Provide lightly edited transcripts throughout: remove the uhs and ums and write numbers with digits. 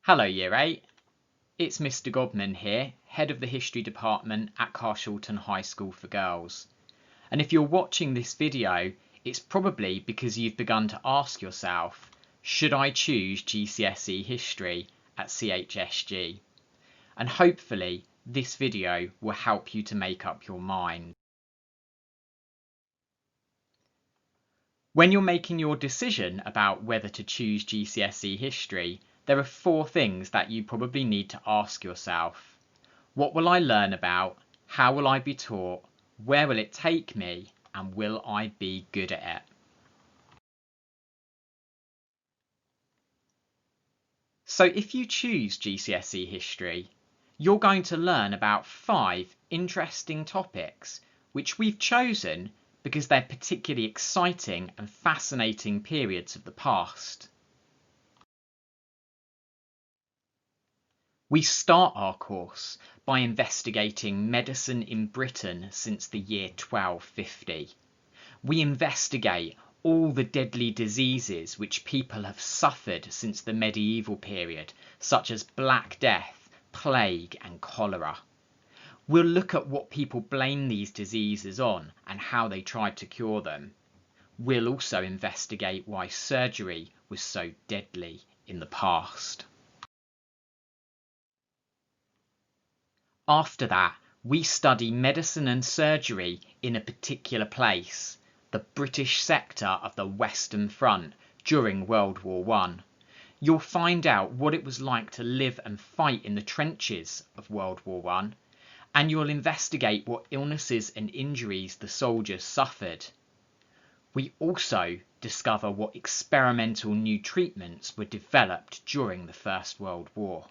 Hello Year 8, it's Mr Godman here, Head of the History Department at Carshalton High School for Girls. And if you're watching this video, it's probably because you've begun to ask yourself, should I choose GCSE History at CHSG? And hopefully this video will help you to make up your mind. When you're making your decision about whether to choose GCSE History, there are 4 things that you probably need to ask yourself. What will I learn about? How will I be taught? Where will it take me? And will I be good at it? So if you choose GCSE History, you're going to learn about 5 interesting topics which we've chosen because they're particularly exciting and fascinating periods of the past. We start our course by investigating medicine in Britain since the year 1250. We investigate all the deadly diseases which people have suffered since the medieval period, such as Black Death, plague and cholera. We'll look at what people blame these diseases on and how they tried to cure them. We'll also investigate why surgery was so deadly in the past. After that, we study medicine and surgery in a particular place, the British sector of the Western Front during World War I. You'll find out what it was like to live and fight in the trenches of World War I, and you'll investigate what illnesses and injuries the soldiers suffered. We also discover what experimental new treatments were developed during the First World War.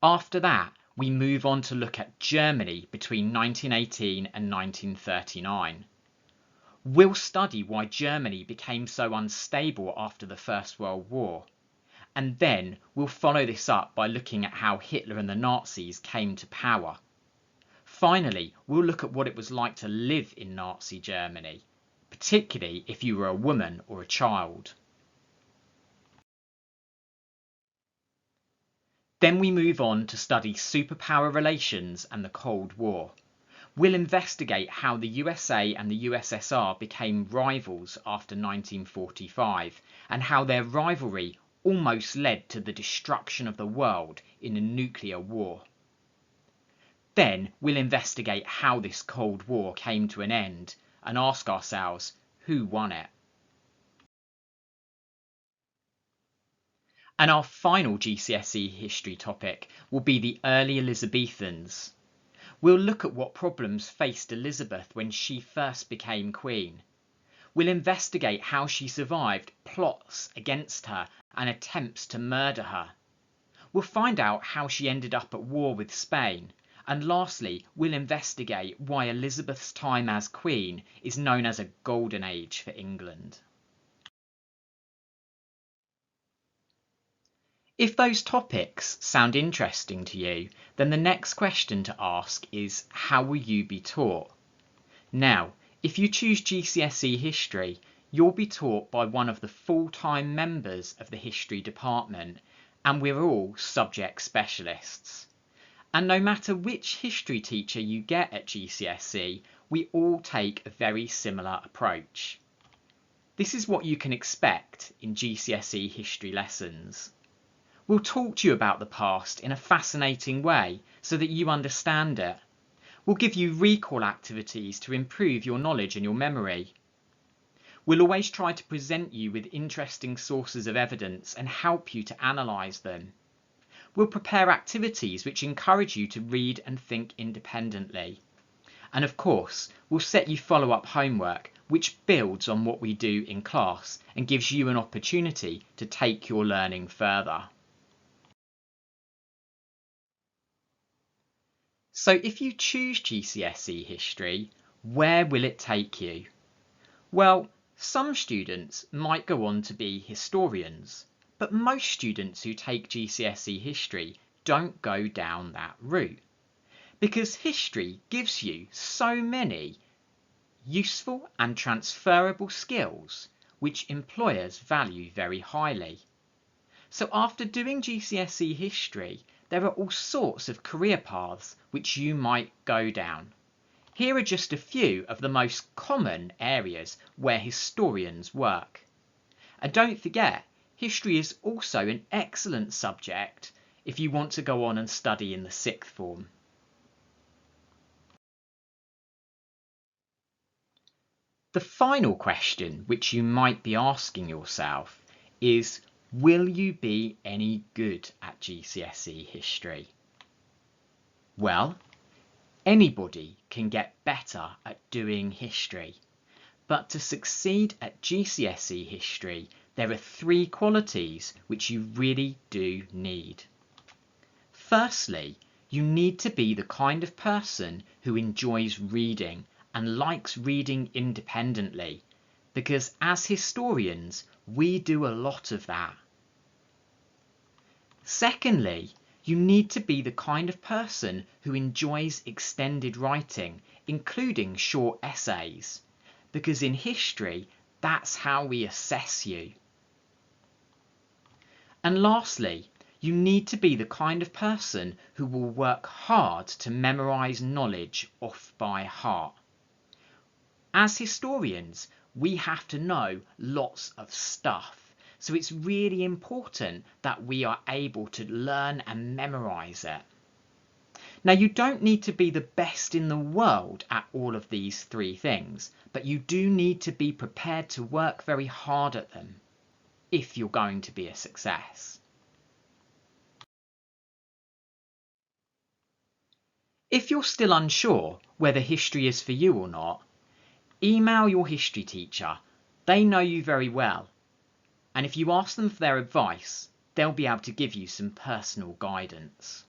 After that, we move on to look at Germany between 1918 and 1939. We'll study why Germany became so unstable after the First World War, and then we'll follow this up by looking at how Hitler and the Nazis came to power. Finally, we'll look at what it was like to live in Nazi Germany, particularly if you were a woman or a child. Then we move on to study superpower relations and the Cold War. We'll investigate how the USA and the USSR became rivals after 1945 and how their rivalry almost led to the destruction of the world in a nuclear war. Then we'll investigate how this Cold War came to an end and ask ourselves, who won it? And our final GCSE history topic will be the early Elizabethans. We'll look at what problems faced Elizabeth when she first became queen. We'll investigate how she survived plots against her and attempts to murder her. We'll find out how she ended up at war with Spain. And lastly, we'll investigate why Elizabeth's time as queen is known as a golden age for England. If those topics sound interesting to you, then the next question to ask is, how will you be taught? Now, if you choose GCSE History, you'll be taught by one of the full-time members of the History Department, and we're all subject specialists. And no matter which history teacher you get at GCSE, we all take a very similar approach. This is what you can expect in GCSE history lessons. We'll talk to you about the past in a fascinating way so that you understand it. We'll give you recall activities to improve your knowledge and your memory. We'll always try to present you with interesting sources of evidence and help you to analyse them. We'll prepare activities which encourage you to read and think independently. And of course, we'll set you follow-up homework which builds on what we do in class and gives you an opportunity to take your learning further. So if you choose GCSE History, where will it take you? Well, some students might go on to be historians, but most students who take GCSE History don't go down that route, because history gives you so many useful and transferable skills which employers value very highly. So after doing GCSE History, there are all sorts of career paths which you might go down. Here are just a few of the most common areas where historians work. And don't forget, history is also an excellent subject if you want to go on and study in the sixth form. The final question which you might be asking yourself is, will you be any good at GCSE History? Well, anybody can get better at doing history, but to succeed at GCSE History, there are 3 qualities which you really do need. Firstly, you need to be the kind of person who enjoys reading and likes reading independently, because as historians, we do a lot of that. Secondly, you need to be the kind of person who enjoys extended writing, including short essays, because in history, that's how we assess you. And lastly, you need to be the kind of person who will work hard to memorize knowledge off by heart. As historians, we have to know lots of stuff, so it's really important that we are able to learn and memorize it. Now, you don't need to be the best in the world at all of these 3 things, but you do need to be prepared to work very hard at them if you're going to be a success. If you're still unsure whether history is for you or not, email your history teacher. They know you very well, and if you ask them for their advice, they'll be able to give you some personal guidance.